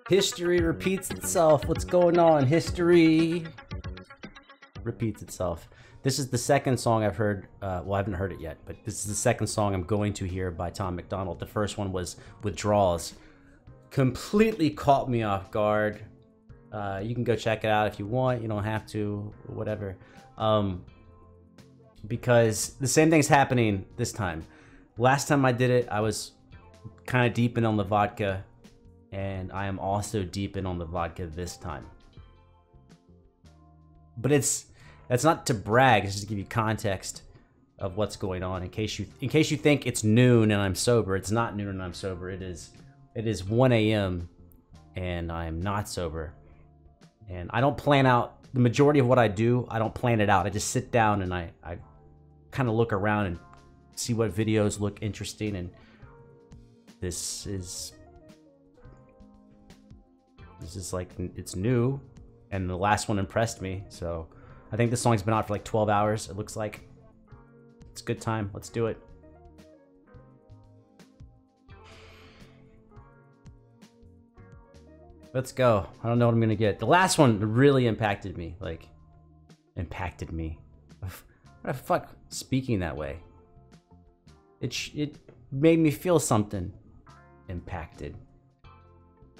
History repeats itself. What's going on? History repeats itself. This is the second song I've heard. Well, I haven't heard it yet, but this is the second song I'm going to hear by Tom MacDonald. The first one was Withdrawals. Completely caught me off guard. You can go check it out if you want. You don't have to, whatever. Because the same thing's happening this time. Last time I did it, I was kind of deep in on the vodka, and I am also deep in on the vodka this time. But that's not to brag, it's just to give you context of what's going on in case you think it's noon and I'm sober. It's not noon and I'm sober. It is 1 a.m. and I am not sober. And I don't plan out the majority of what I do. I don't plan it out. I just sit down and I kind of look around and see what videos look interesting, and this is like, it's new, and the last one impressed me. So I think this song's been out for like 12 hours. It looks like it's a good time. Let's do it. Let's go. I don't know what I'm gonna get. The last one really impacted me. Like, impacted me. What the fuck? Speaking that way. It made me feel something. Impacted. I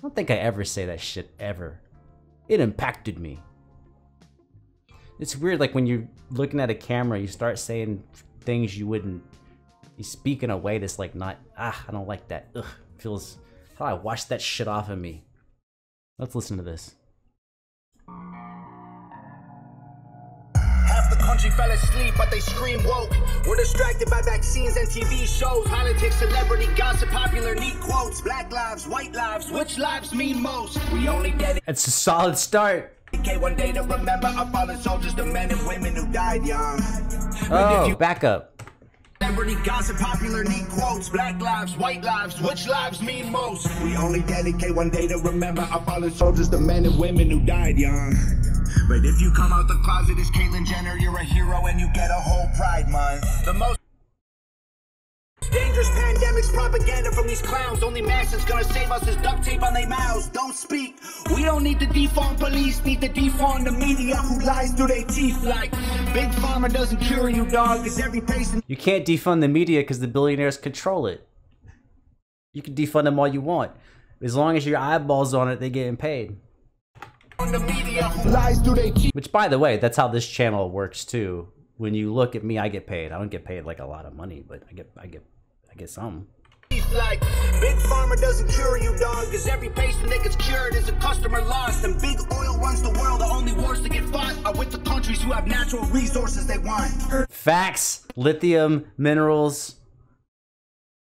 don't think I ever say that shit ever. It impacted me. It's weird, like when you're looking at a camera, you start saying things you wouldn't. You speak in a way that's like not. I don't like that. Ugh, feels. How do I wash that shit off of me? Let's listen to this. Half the country fell asleep, but they scream woke. We're distracted by vaccines and TV shows, politics, celebrity gossip, popular neat quotes. Black lives, white lives, which lives mean most? We only dedicate It's a solid start. one day to remember our fallen soldiers, the men and women who died young. Oh, back up. Celebrity gossip, popular neat quotes. Black lives, white lives, which lives mean most? We only dedicate one day to remember our fallen soldiers, the men and women who died young. But if you come out the closet as Caitlyn Jenner, you're a hero and you get a whole Pride Month. The most dangerous pandemic's propaganda from these clowns. Only mask that's gonna save us is duct tape on their mouths. Don't speak. We don't need to defund police, need to defund the media who lies through their teeth like Big Pharma doesn't cure you, dog, cause every patient. You can't defund the media because the billionaires control it. You can defund them all you want. As long as your eyeballs on it, they're getting paid. The media who lies through their teeth. Which, by the way, that's how this channel works too. When you look at me, I get paid. I don't get paid like a lot of money, but I get some. Like Big Pharma doesn't cure you, dog, cause every patient that gets cured is a customer lost. And big oil runs the world. The only wars that get fought are with the countries who have natural resources they want. Facts, lithium, minerals.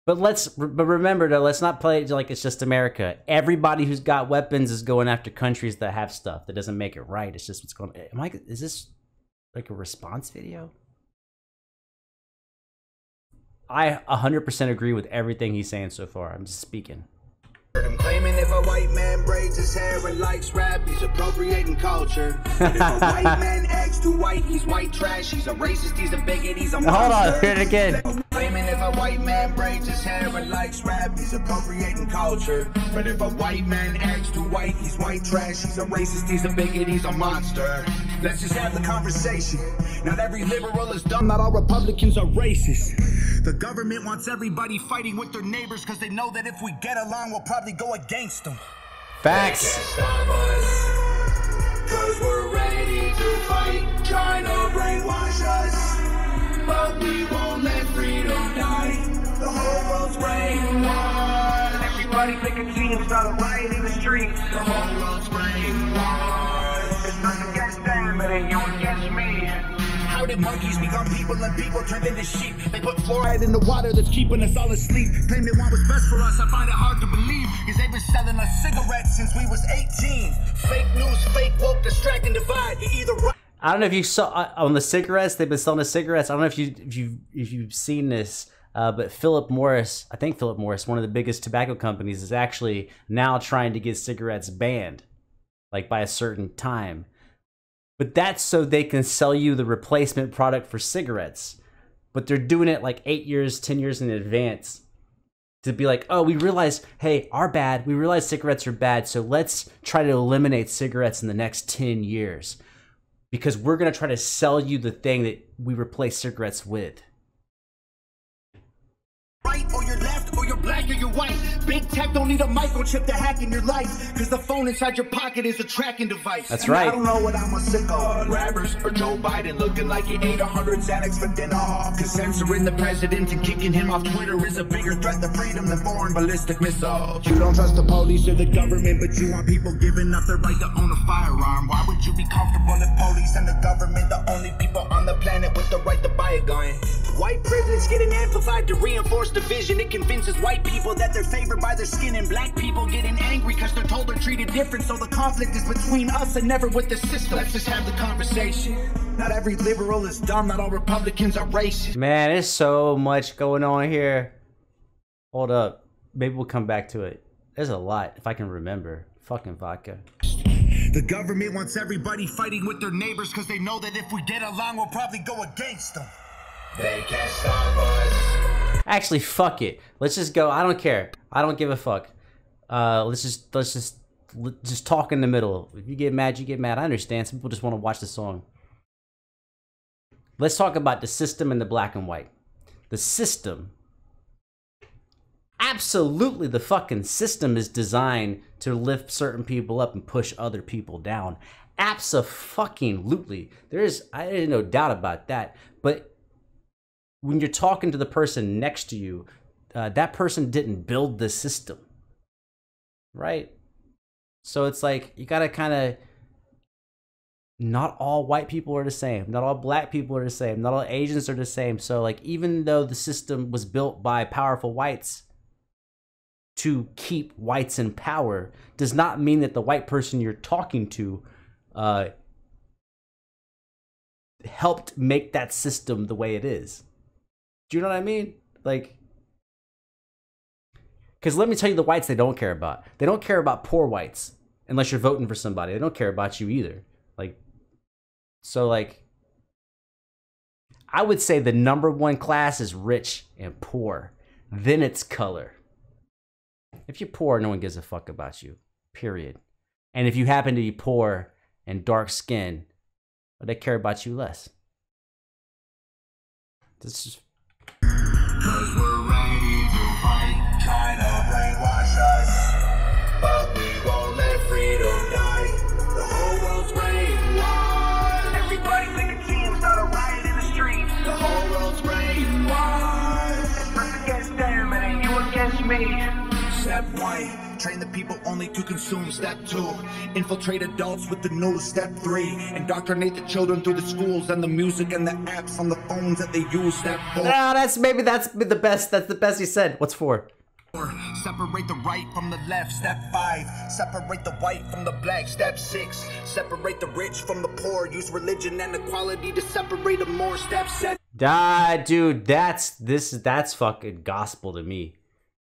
But remember though, let's not play it like it's just America. Everybody who's got weapons is going after countries that have stuff. That doesn't make it right. It's just what's going on. Is this like a response video? I 100% agree with everything he's saying so far. I'm just speaking. I'm claiming if a white man braids his hair and likes rap, he's appropriating culture. But if a white man acts too white, he's white trash. He's a racist, he's a bigot, he's a monster. Hold on, hear it again. Claiming if a white man braids his hair and likes rap, he's appropriating culture. But if a white man acts too white, he's white trash. He's a racist, he's a bigot, he's a monster. Let's just have the conversation. Not every liberal is dumb, not all Republicans are racist. The government wants everybody fighting with their neighbors because they know that if we get along, we'll probably go against them. Facts. They can't stop us, cause we're ready to fight, trying to brainwash us. But we won't let freedom die. The whole world's brainwashed. Everybody pick a team, start a riot in the streets. The whole world's brainwashed. It's not against them, it ain't you against me. How did monkeys become people and people turned into sheep? They put fluoride in the water that's keeping us all asleep. Claim they want what's best for us, I find it hard to believe. Cause they've been selling us cigarettes since we was 18. Fake news, fake woke, distract and divide. You either right. I don't know if you saw on the cigarettes, they've been selling the cigarettes. I don't know if you've seen this, but Philip Morris, I think Philip Morris, one of the biggest tobacco companies, is actually now trying to get cigarettes banned, like by a certain time. But that's so they can sell you the replacement product for cigarettes. But they're doing it like 8 years, 10 years in advance To be like, oh, we realize, hey, our bad. We realize cigarettes are bad, so let's try to eliminate cigarettes in the next 10 years. Because we're going to try to sell you the thing that we replace cigarettes with. Right, or you're left, or you're black, or you're white. Big tech don't need a microchip to hack in your life, because the phone inside your pocket is a tracking device. That's right. I don't know what I'm a sick of. Rappers or Joe Biden looking like he ate 100 Xanax for dinner. Because censoring the president and kicking him off Twitter is a bigger threat to freedom than foreign ballistic missiles. You don't trust the police or the government, but you want people giving up their right to own a firearm. Why would you be comfortable if police and the government the only people on the planet with the right to buy a gun? White privilege getting amplified to reinforce division. It convinces white people that they're favored by their skin, and black people getting angry because they're told they're treated different. So the conflict is between us and never with the system. Let's just have the conversation. Not every liberal is dumb. Not all Republicans are racist. Man, there's so much going on here. Hold up. Maybe we'll come back to it. There's a lot, if I can remember. Fucking vodka. The government wants everybody fighting with their neighbors because they know that if we get along, we'll probably go against them. They can't stop us. Actually, fuck it. Let's just go. I don't care. I don't give a fuck. Let's just talk in the middle. If you get mad, you get mad. I understand. Some people just want to watch the song. Let's talk about the system and the black and white. The system. Absolutely, the fucking system is designed to lift certain people up and push other people down. Abso-fucking-lutely. There's no doubt about that. But when you're talking to the person next to you, that person didn't build the system, right? So it's like, you gotta kind of, not all white people are the same. Not all black people are the same. Not all Asians are the same. So like, even though the system was built by powerful whites to keep whites in power, does not mean that the white person you're talking to helped make that system the way it is. Do you know what I mean? Like, because let me tell you the whites they don't care about. They don't care about poor whites unless you're voting for somebody. They don't care about you either. Like, so like, I would say the #1 class is rich and poor. Then it's color. If you're poor, no one gives a fuck about you, period. And if you happen to be poor and dark skinned, well, they care about you less. This is... Cause we're ready to fight, trying to brainwash us, but we won't let freedom die. The whole world's brainwashed. Everybody pick a team, start a riot in the streets. The whole world's brainwashed. It's us against them, and ain't you against me. Step 1, train the people only to consume. Step 2, infiltrate adults with the news. Step 3, indoctrinate the children through the schools and the music and the apps on the phones that they use. Step 4, that's the best. That's the best he said. What's 4? separate the right from the left. Step 5, separate the white from the black. Step 6, separate the rich from the poor. Use religion and equality to separate them more. Step 7. Dude, that's fucking gospel to me.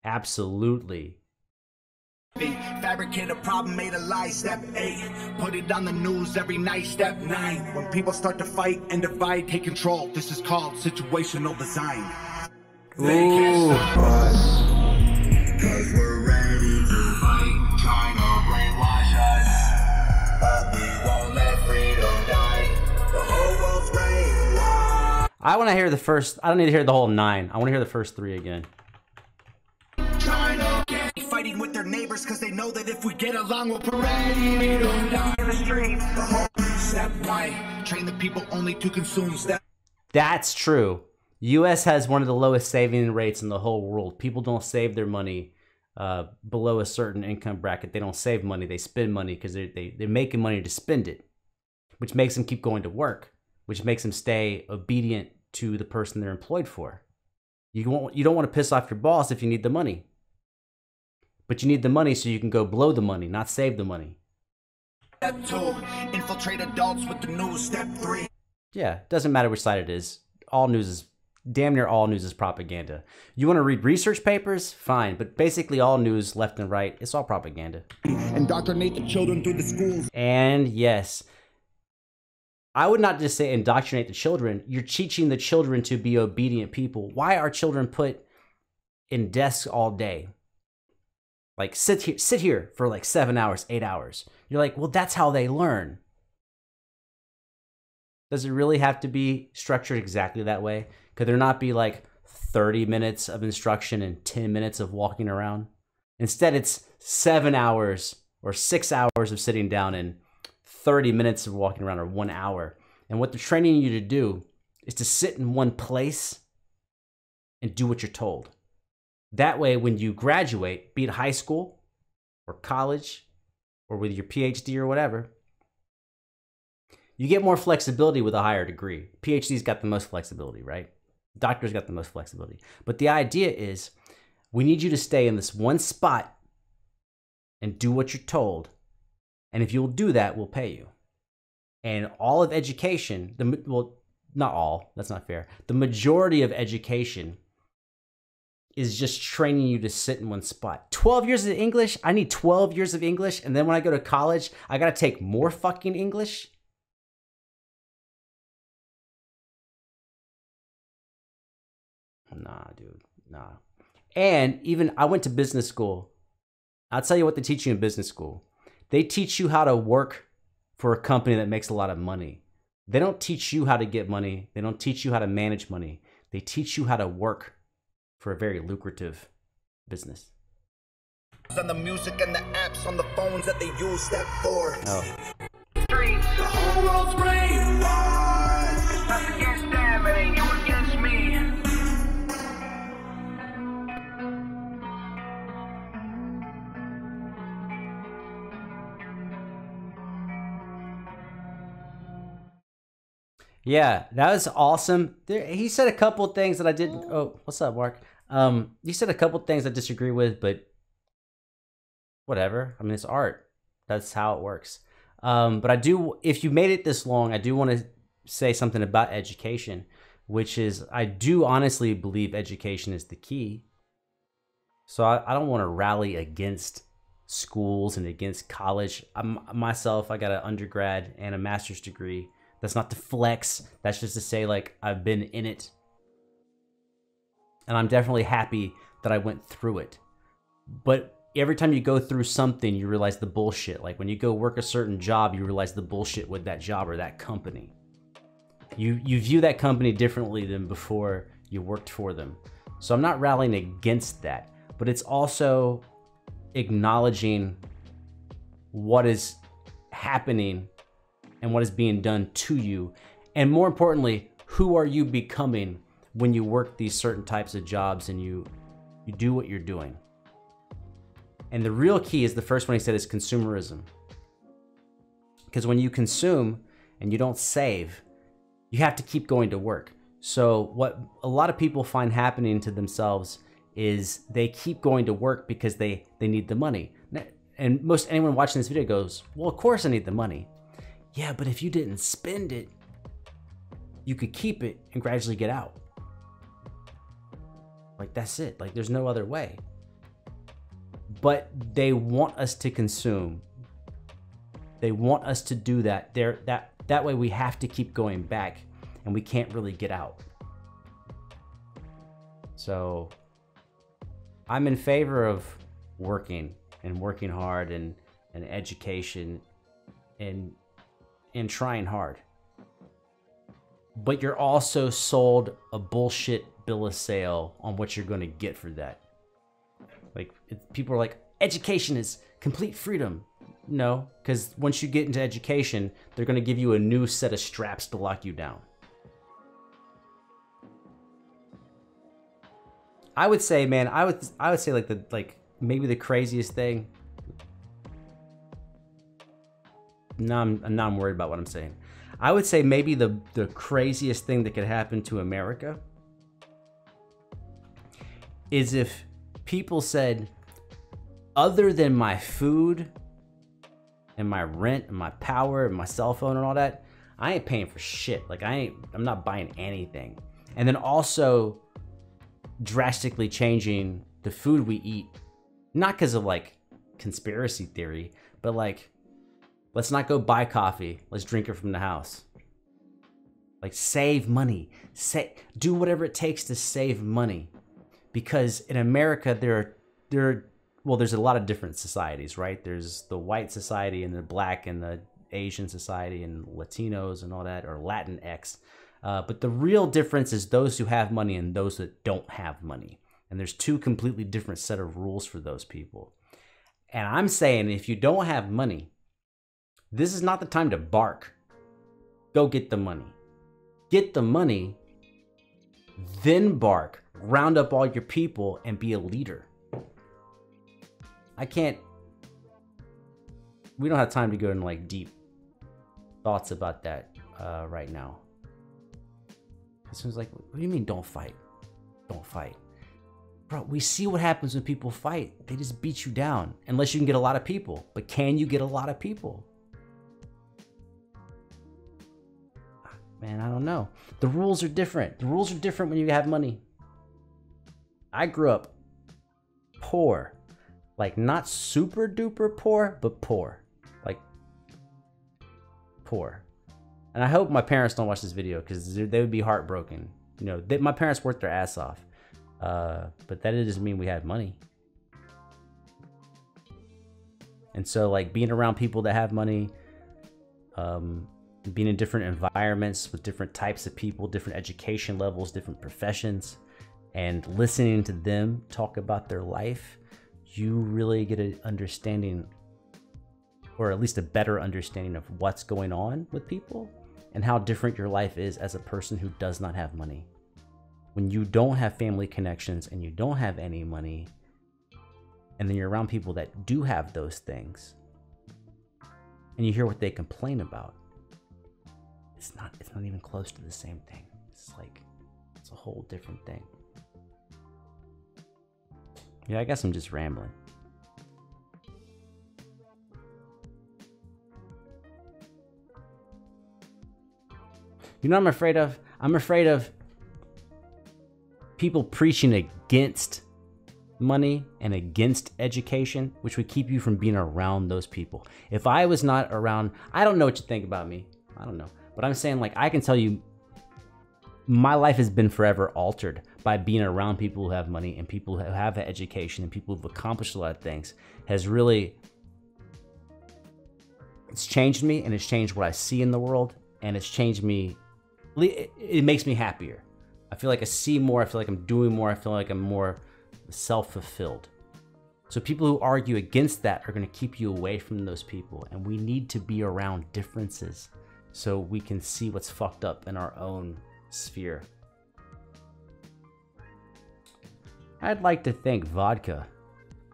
Absolutely. Fabricate a problem, made a lie. Step 8, put it on the news every night. Step 9, when people start to fight and divide, take control. This is called situational design. Ooh. They can't stop us, cause we're ready to fight, trying to brainwash us, but we won't let freedom die. The whole world's brainwashed. I want to hear the first. I don't need to hear the whole 9. I want to hear the first 3 again. Trying to get fighting with their neighbors because they know that if we get along, we'll parade them down in the streets. Step 1, train the people only to consume. That's true. U.S. has one of the lowest saving rates in the whole world. People don't save their money below a certain income bracket. They don't save money. They spend money because they're making money to spend it, which makes them keep going to work, which makes them stay obedient to the person they're employed for. You don't want to piss off your boss if you need the money. But you need the money so you can go blow the money, not save the money. Step 2, infiltrate adults with the news. Step 3. Yeah, doesn't matter which side it is. All news is, damn near all news is propaganda. You want to read research papers? Fine, but basically all news, left and right, it's all propaganda. Indoctrinate the children through the schools. And yes, I would not just say indoctrinate the children. You're teaching the children to be obedient people. Why are children put in desks all day. Like sit here for like 7 hours, 8 hours. You're like, well, that's how they learn. Does it really have to be structured exactly that way? Could there not be like 30 minutes of instruction and 10 minutes of walking around? Instead, it's 7 hours or 6 hours of sitting down and 30 minutes of walking around, or 1 hour. And what they're training you to do is to sit in one place and do what you're told. That way, when you graduate, be it high school or college or with your PhD or whatever, you get more flexibility with a higher degree. PhD's got the most flexibility, right? Doctor's got the most flexibility. But the idea is, we need you to stay in this one spot and do what you're told. And if you'll do that, we'll pay you. And all of education, well, not all, that's not fair. The majority of education is just training you to sit in one spot. 12 years of English? I need 12 years of English, and then when I go to college, I gotta take more fucking English? Nah, dude, nah. And even, I went to business school. I'll tell you what they teach you in business school. They teach you how to work for a company that makes a lot of money. They don't teach you how to get money. They don't teach you how to manage money. They teach you how to work for a very lucrative business. And the music and the apps on the phones that they use, step forward. Oh. The whole world's brainwashed. Us against them, it ain't you against me. Yeah, that was awesome. He said a couple of things that I didn't. Oh, what's up, Mark? He said a couple of things I disagree with, but whatever. I mean, it's art. That's how it works. But I do, if you made it this long, I do want to say something about education, which is, I do honestly believe education is the key. So I don't want to rally against schools and against college. Myself, I got an undergrad and a master's degree. That's not to flex. That's just to say, like, I've been in it. And I'm definitely happy that I went through it. But every time you go through something, you realize the bullshit. Like when you go work a certain job, you realize the bullshit with that job or that company. You view that company differently than before you worked for them. So I'm not rallying against that. But it's also acknowledging what is happening and what is being done to you. And more importantly, who are you becoming when you work these certain types of jobs and you do what you're doing. And the real key is the first one he said is consumerism. Because when you consume and you don't save, you have to keep going to work. So what a lot of people find happening to themselves is they keep going to work because they need the money. And anyone watching this video goes, well, of course I need the money. Yeah, but if you didn't spend it, you could keep it and gradually get out. Like, that's it. Like, there's no other way. But they want us to consume. They want us to do that. That way we have to keep going back and we can't really get out. So I'm in favor of working and working hard and education and trying hard. But you're also sold a bullshit bill of sale on what you're going to get for that. Like, people are like, education is complete freedom. No, because once you get into education, they're going to give you a new set of straps to lock you down. I would say, man, I would say like maybe the craziest thing. Now I'm worried about what I'm saying. I would say maybe the craziest thing that could happen to America is if people said, other than my food and my rent and my power and my cell phone and all that, I ain't paying for shit. Like, I'm not buying anything. And then also drastically changing the food we eat, not because of like conspiracy theory, but like, let's not go buy coffee. Let's drink it from the house. Like, save money. Do whatever it takes to save money. because in America there's a lot of different societies, right? There's the white society and the black and the Asian society and Latinos and all that, or Latinx. But the real difference is those who have money and those that don't have money. And there's two completely different set of rules for those people. And I'm saying if you don't have money, this is not the time to bark. Go get the money. Get the money, then bark. Round up all your people and be a leader. We don't have time to go into like deep thoughts about that right now. It was like, what do you mean don't fight? Don't fight. Bro, we see what happens when people fight. They just beat you down, unless you can get a lot of people. But can you get a lot of people? Man, I don't know. The rules are different. The rules are different when you have money. I grew up poor. Like, not super duper poor, but poor. Like, poor. And I hope my parents don't watch this video, because they would be heartbroken. You know, my parents worked their ass off. But that doesn't mean we had money. And so, like, being around people that have money, being in different environments with different types of people, different education levels, different professions, and listening to them talk about their life, you really get an understanding, or at least a better understanding of what's going on with people and how different your life is as a person who does not have money. When you don't have family connections and you don't have any money, and then you're around people that do have those things, and you hear what they complain about, it's not even close to the same thing. It's a whole different thing. Yeah, I guess I'm just rambling. You know what I'm afraid of? I'm afraid of people preaching against money and against education, which would keep you from being around those people. If I was not around, I don't know what you think about me. I don't know. But I'm saying, like, I can tell you my life has been forever altered by being around people who have money and people who have education and people who've accomplished a lot of things. It's changed me, and it's changed what I see in the world, and it's changed me. It makes me happier. I feel like I see more. I feel like I'm doing more. I feel like I'm more self-fulfilled. So people who argue against that are going to keep you away from those people. And we need to be around differences so we can see what's fucked up in our own sphere. I'd like to thank Vodka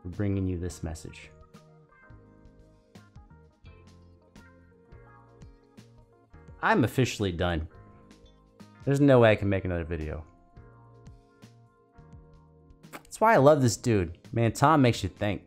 for bringing you this message. I'm officially done. There's no way I can make another video. That's why I love this dude. Man, Tom makes you think.